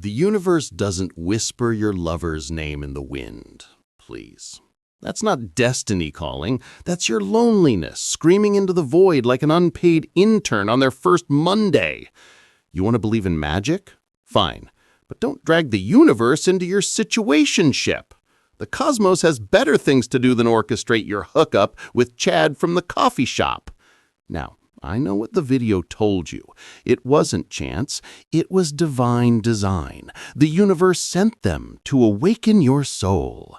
The universe doesn't whisper your lover's name in the wind, please. That's not destiny calling. That's your loneliness screaming into the void like an unpaid intern on their first Monday. You want to believe in magic? Fine. But don't drag the universe into your situationship. The cosmos has better things to do than orchestrate your hookup with Chad from the coffee shop. Now, I know what the video told you. It wasn't chance. It was divine design. The universe sent them to awaken your soul.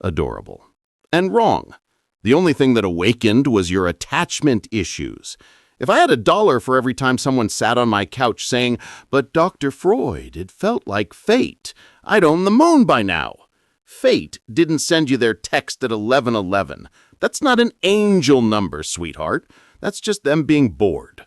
Adorable. And wrong. The only thing that awakened was your attachment issues. If I had $1 for every time someone sat on my couch saying, "But Dr. Freud, it felt like fate," I'd own the moon by now. Fate didn't send you their text at 11:11. That's not an angel number, sweetheart. That's just them being bored.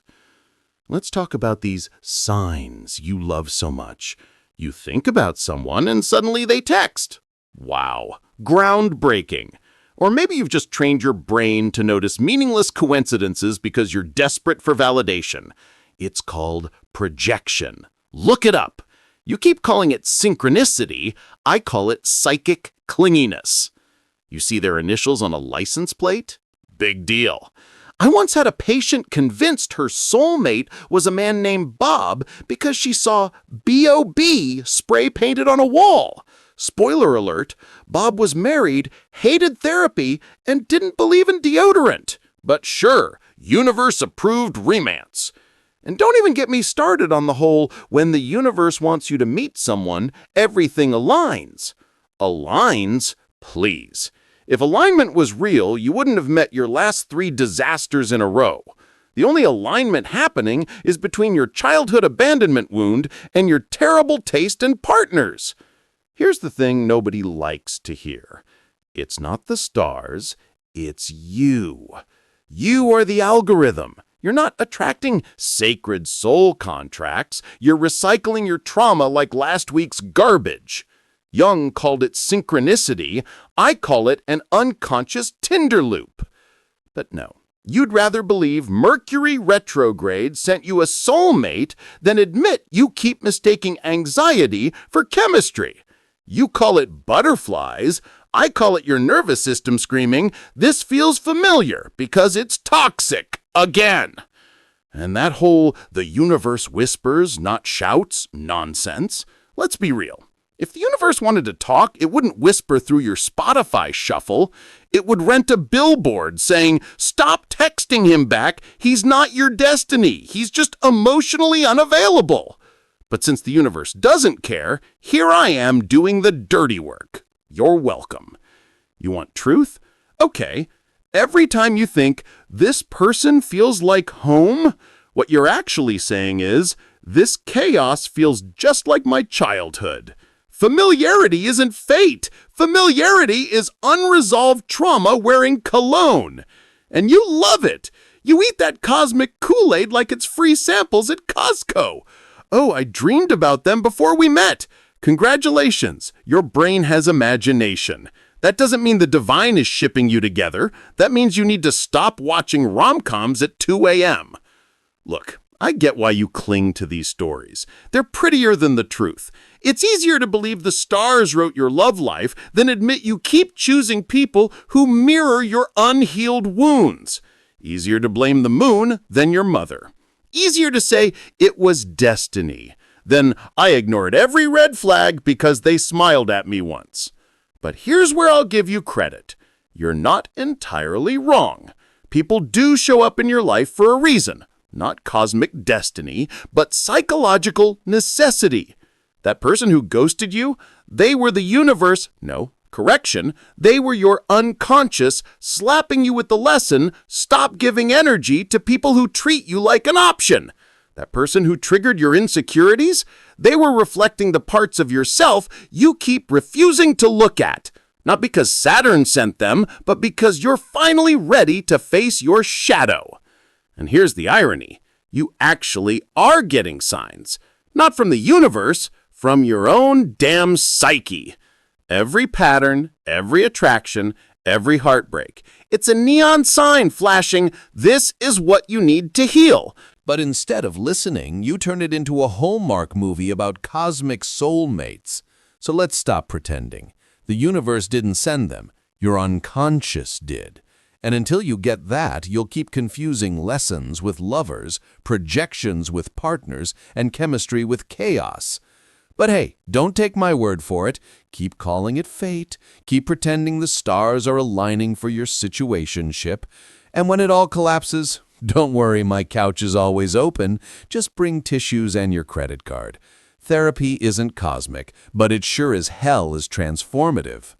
Let's talk about these signs you love so much. You think about someone and suddenly they text. Wow, groundbreaking. Or maybe you've just trained your brain to notice meaningless coincidences because you're desperate for validation. It's called projection. Look it up. You keep calling it synchronicity. I call it psychic clinginess. You see their initials on a license plate? Big deal. I once had a patient convinced her soulmate was a man named Bob because she saw B.O.B. spray painted on a wall. Spoiler alert, Bob was married, hated therapy, and didn't believe in deodorant. But sure, universe-approved romance. And don't even get me started on the whole, when the universe wants you to meet someone, everything aligns. Aligns? Please. If alignment was real, you wouldn't have met your last 3 disasters in a row. The only alignment happening is between your childhood abandonment wound and your terrible taste in partners. Here's the thing nobody likes to hear. It's not the stars, it's you. You are the algorithm. You're not attracting sacred soul contracts. You're recycling your trauma like last week's garbage. Jung called it synchronicity. I call it an unconscious Tinder loop. But no, you'd rather believe Mercury retrograde sent you a soulmate than admit you keep mistaking anxiety for chemistry. You call it butterflies. I call it your nervous system screaming, "This feels familiar," because it's toxic again. And that whole "the universe whispers, not shouts" nonsense. Let's be real. If the universe wanted to talk, it wouldn't whisper through your Spotify shuffle. It would rent a billboard saying, "Stop texting him back. He's not your destiny. He's just emotionally unavailable." But since the universe doesn't care, here I am doing the dirty work. You're welcome. You want truth? Okay. Every time you think, "This person feels like home," what you're actually saying is, "This chaos feels just like my childhood." Familiarity isn't fate. Familiarity is unresolved trauma wearing cologne. And you love it. You eat that cosmic Kool-Aid like it's free samples at Costco. "Oh, I dreamed about them before we met." Congratulations, your brain has imagination. That doesn't mean the divine is shipping you together. That means you need to stop watching rom-coms at 2 a.m. Look, I get why you cling to these stories. They're prettier than the truth. It's easier to believe the stars wrote your love life than admit you keep choosing people who mirror your unhealed wounds. Easier to blame the moon than your mother. Easier to say it was destiny than I ignored every red flag because they smiled at me once. But here's where I'll give you credit. You're not entirely wrong. People do show up in your life for a reason. Not cosmic destiny, but psychological necessity. That person who ghosted you, they were the universe, no, correction, they were your unconscious slapping you with the lesson, stop giving energy to people who treat you like an option. That person who triggered your insecurities, they were reflecting the parts of yourself you keep refusing to look at. Not because Saturn sent them, but because you're finally ready to face your shadow. And here's the irony. You actually are getting signs. Not from the universe, from your own damn psyche. Every pattern, every attraction, every heartbreak. It's a neon sign flashing, "This is what you need to heal." But instead of listening, you turn it into a Hallmark movie about cosmic soulmates. So let's stop pretending. The universe didn't send them. Your unconscious did. And until you get that, you'll keep confusing lessons with lovers, projections with partners, and chemistry with chaos. But hey, don't take my word for it. Keep calling it fate. Keep pretending the stars are aligning for your situationship. And when it all collapses, don't worry, my couch is always open. Just bring tissues and your credit card. Therapy isn't cosmic, but it sure as hell is transformative.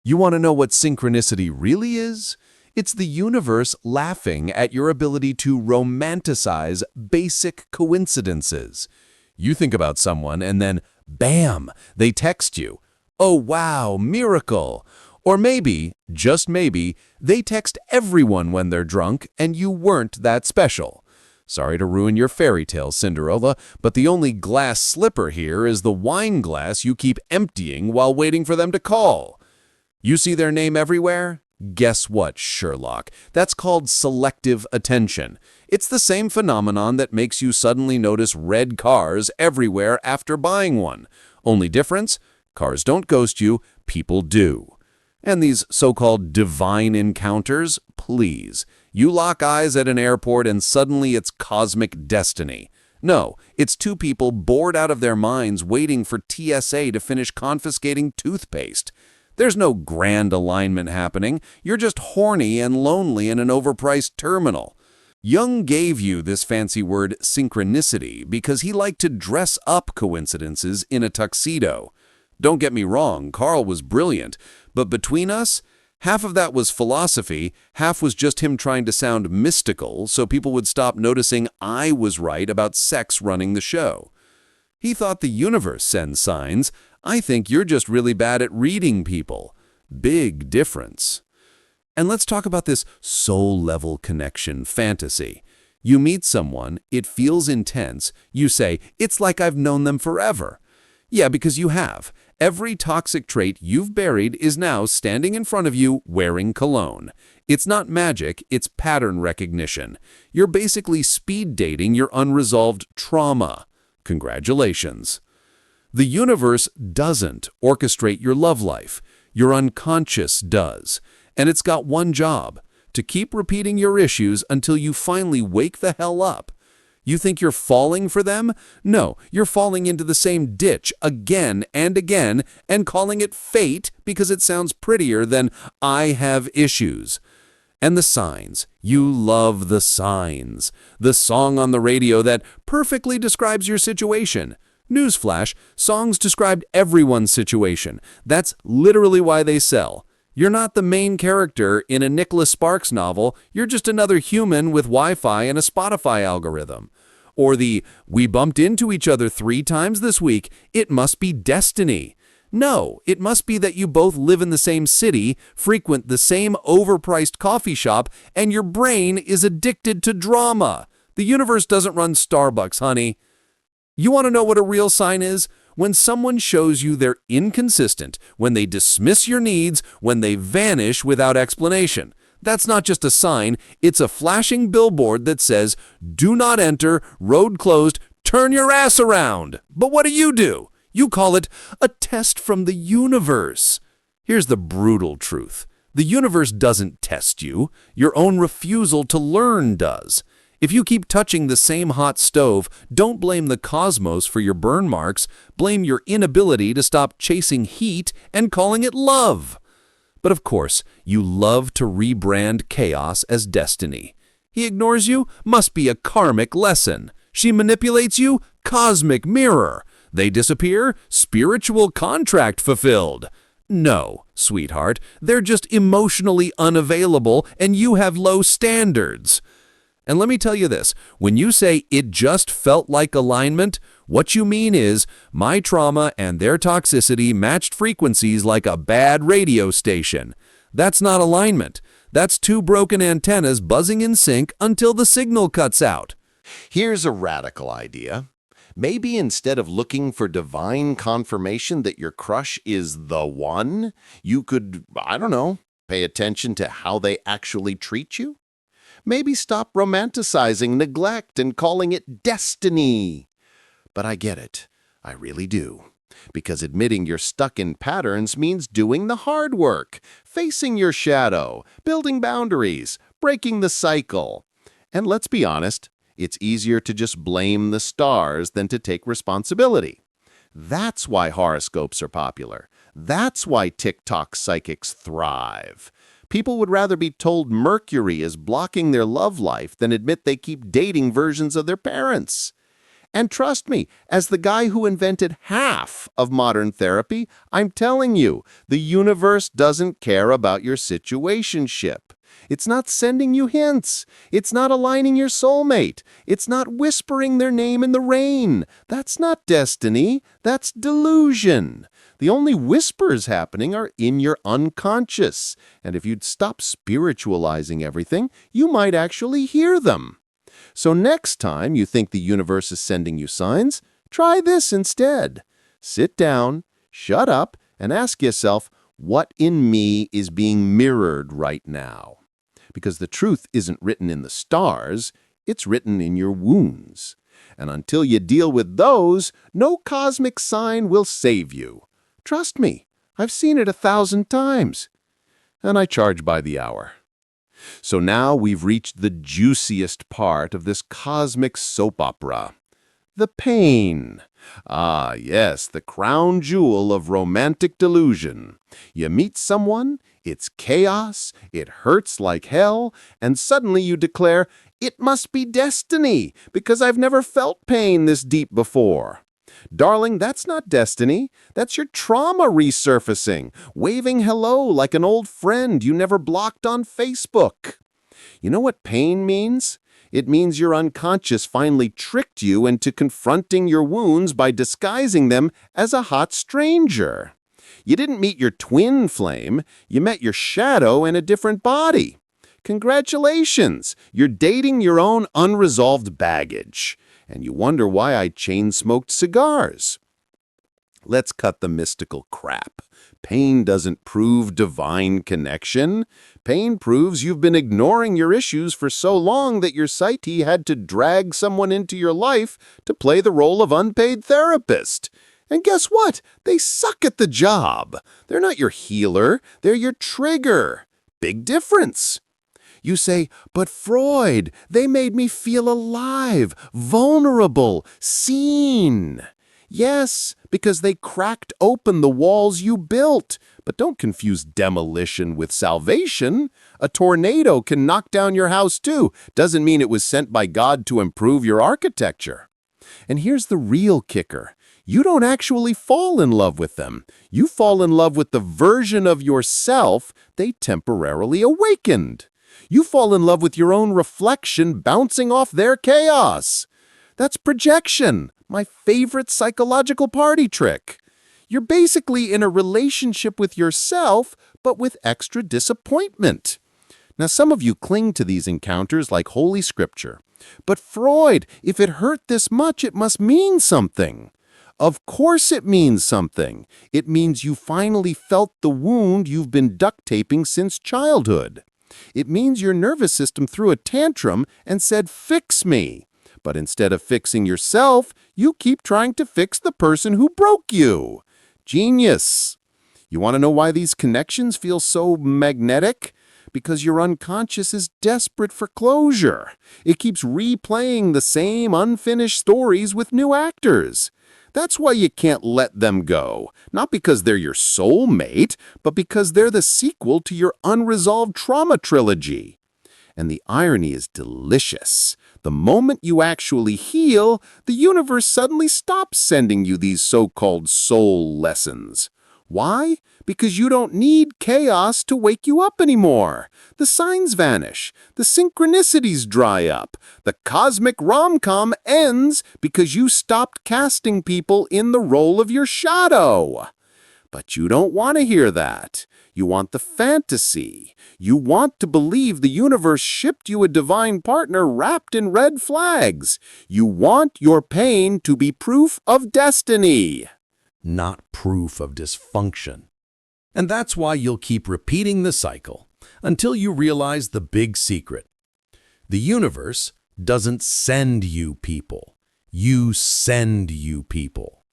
You want to know what synchronicity really is? It's the universe laughing at your ability to romanticize basic coincidences. You think about someone and then, bam, they text you. Oh, wow, miracle. Or maybe, just maybe, they text everyone when they're drunk and you weren't that special. Sorry to ruin your fairy tale, Cinderella, but the only glass slipper here is the wine glass you keep emptying while waiting for them to call. You see their name everywhere? Guess what, Sherlock? That's called selective attention. It's the same phenomenon that makes you suddenly notice red cars everywhere after buying one. Only difference? Cars don't ghost you, people do. And these so-called divine encounters, please. You lock eyes at an airport and suddenly it's cosmic destiny. No, it's two people bored out of their minds waiting for TSA to finish confiscating toothpaste. There's no grand alignment happening. You're just horny and lonely in an overpriced terminal. Jung gave you this fancy word synchronicity because he liked to dress up coincidences in a tuxedo. Don't get me wrong, Carl was brilliant, but between us, half of that was philosophy, half was just him trying to sound mystical so people would stop noticing I was right about sex running the show. He thought the universe sends signs. I think you're just really bad at reading people. Big difference. And let's talk about this soul-level connection fantasy. You meet someone, it feels intense, you say, it's like I've known them forever. Yeah, because you have. Every toxic trait you've buried is now standing in front of you wearing cologne. It's not magic, it's pattern recognition. You're basically speed dating your unresolved trauma. Congratulations. The universe doesn't orchestrate your love life. Your unconscious does. And it's got one job, to keep repeating your issues until you finally wake the hell up. You think you're falling for them? No, you're falling into the same ditch again and again and calling it fate because it sounds prettier than I have issues. And the signs. You love the signs. The song on the radio that perfectly describes your situation. Newsflash, songs described everyone's situation. That's literally why they sell. You're not the main character in a Nicholas Sparks novel. You're just another human with Wi-Fi and a Spotify algorithm. Or the, we bumped into each other 3 times this week. It must be destiny. No, it must be that you both live in the same city, frequent the same overpriced coffee shop, and your brain is addicted to drama. The universe doesn't run Starbucks, honey. You want to know what a real sign is? When someone shows you they're inconsistent, when they dismiss your needs, when they vanish without explanation. That's not just a sign, it's a flashing billboard that says, do not enter, road closed, turn your ass around. But what do? You call it a test from the universe. Here's the brutal truth. The universe doesn't test you. Your own refusal to learn does. If you keep touching the same hot stove, don't blame the cosmos for your burn marks. Blame your inability to stop chasing heat and calling it love. But of course, you love to rebrand chaos as destiny. He ignores you? Must be a karmic lesson. She manipulates you? Cosmic mirror. They disappear? Spiritual contract fulfilled. No, sweetheart, they're just emotionally unavailable and you have low standards. And let me tell you this, when you say it just felt like alignment, what you mean is my trauma and their toxicity matched frequencies like a bad radio station. That's not alignment. That's 2 broken antennas buzzing in sync until the signal cuts out. Here's a radical idea. Maybe instead of looking for divine confirmation that your crush is the one, you could, I don't know, pay attention to how they actually treat you. Maybe stop romanticizing neglect and calling it destiny. But I get it. I really do. Because admitting you're stuck in patterns means doing the hard work, facing your shadow, building boundaries, breaking the cycle. And let's be honest, it's easier to just blame the stars than to take responsibility. That's why horoscopes are popular. That's why TikTok psychics thrive. People would rather be told Mercury is blocking their love life than admit they keep dating versions of their parents. And trust me, as the guy who invented half of modern therapy, I'm telling you, the universe doesn't care about your situationship. It's not sending you hints. It's not aligning your soulmate. It's not whispering their name in the rain. That's not destiny. That's delusion. The only whispers happening are in your unconscious. And if you'd stop spiritualizing everything, you might actually hear them. So next time you think the universe is sending you signs, try this instead. Sit down, shut up, and ask yourself, what in me is being mirrored right now? Because the truth isn't written in the stars, it's written in your wounds. And until you deal with those, no cosmic sign will save you. Trust me, I've seen it 1,000 times. And I charge by the hour. So now we've reached the juiciest part of this cosmic soap opera. The pain. Ah, yes, the crown jewel of romantic delusion. You meet someone, it's chaos, it hurts like hell, and suddenly you declare, it must be destiny, because I've never felt pain this deep before. Darling, that's not destiny. That's your trauma resurfacing, waving hello like an old friend you never blocked on Facebook. You know what pain means? It means your unconscious finally tricked you into confronting your wounds by disguising them as a hot stranger. You didn't meet your twin flame, you met your shadow in a different body. Congratulations! You're dating your own unresolved baggage. And you wonder why I chain-smoked cigars. Let's cut the mystical crap. Pain doesn't prove divine connection. Pain proves you've been ignoring your issues for so long that your psyche had to drag someone into your life to play the role of unpaid therapist. And guess what? They suck at the job. They're not your healer. They're your trigger. Big difference. You say, but Freud, they made me feel alive, vulnerable, seen. Yes, because they cracked open the walls you built. But don't confuse demolition with salvation. A tornado can knock down your house too. Doesn't mean it was sent by God to improve your architecture. And here's the real kicker. You don't actually fall in love with them. You fall in love with the version of yourself they temporarily awakened. You fall in love with your own reflection bouncing off their chaos. That's projection, my favorite psychological party trick. You're basically in a relationship with yourself, but with extra disappointment. Now, some of you cling to these encounters like Holy Scripture. But Freud, if it hurt this much, it must mean something. Of course it means something. It means you finally felt the wound you've been duct taping since childhood. It means your nervous system threw a tantrum and said, fix me. But instead of fixing yourself, you keep trying to fix the person who broke you. Genius. You want to know why these connections feel so magnetic? Because your unconscious is desperate for closure. It keeps replaying the same unfinished stories with new actors. That's why you can't let them go. Not because they're your soulmate, but because they're the sequel to your unresolved trauma trilogy. And the irony is delicious. The moment you actually heal, the universe suddenly stops sending you these so-called soul lessons. Why? Because you don't need chaos to wake you up anymore. The signs vanish. The synchronicities dry up. The cosmic rom-com ends because you stopped casting people in the role of your shadow. But you don't want to hear that. You want the fantasy. You want to believe the universe shipped you a divine partner wrapped in red flags. You want your pain to be proof of destiny, not proof of dysfunction. And that's why you'll keep repeating the cycle until you realize the big secret. The universe doesn't send you people. You send you people.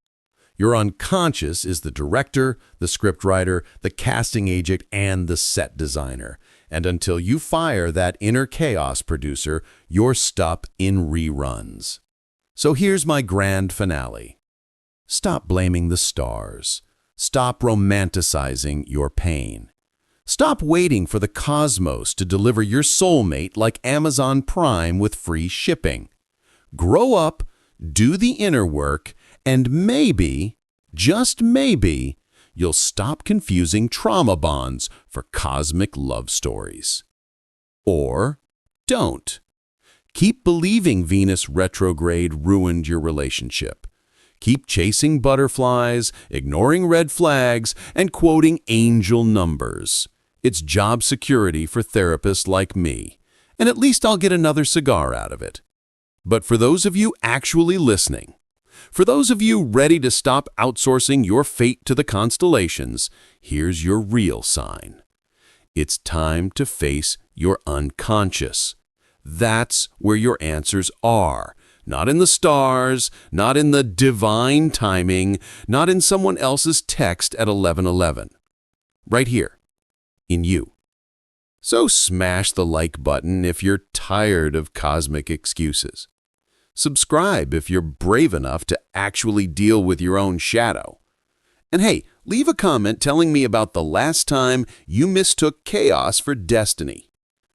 Your unconscious is the director, the scriptwriter, the casting agent, and the set designer. And until you fire that inner chaos producer, you're stuck in reruns. So here's my grand finale. Stop blaming the stars. Stop romanticizing your pain. Stop waiting for the cosmos to deliver your soulmate like Amazon Prime with free shipping. Grow up, do the inner work, and maybe, just maybe, you'll stop confusing trauma bonds for cosmic love stories. Or don't. Keep believing Venus retrograde ruined your relationship. Keep chasing butterflies, ignoring red flags, and quoting angel numbers. It's job security for therapists like me, and at least I'll get another cigar out of it. But for those of you actually listening, for those of you ready to stop outsourcing your fate to the constellations, here's your real sign. It's time to face your unconscious. That's where your answers are. Not in the stars, not in the divine timing, not in someone else's text at 11:11. Right here, in you. So smash the like button if you're tired of cosmic excuses. Subscribe if you're brave enough to actually deal with your own shadow. And hey, leave a comment telling me about the last time you mistook chaos for destiny.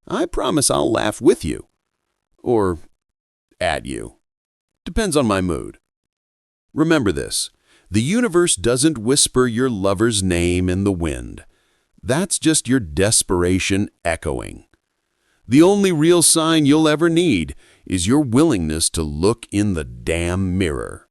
I promise I'll laugh with you. Or at you. Depends on my mood. Remember this, the universe doesn't whisper your lover's name in the wind. That's just your desperation echoing. The only real sign you'll ever need is your willingness to look in the damn mirror.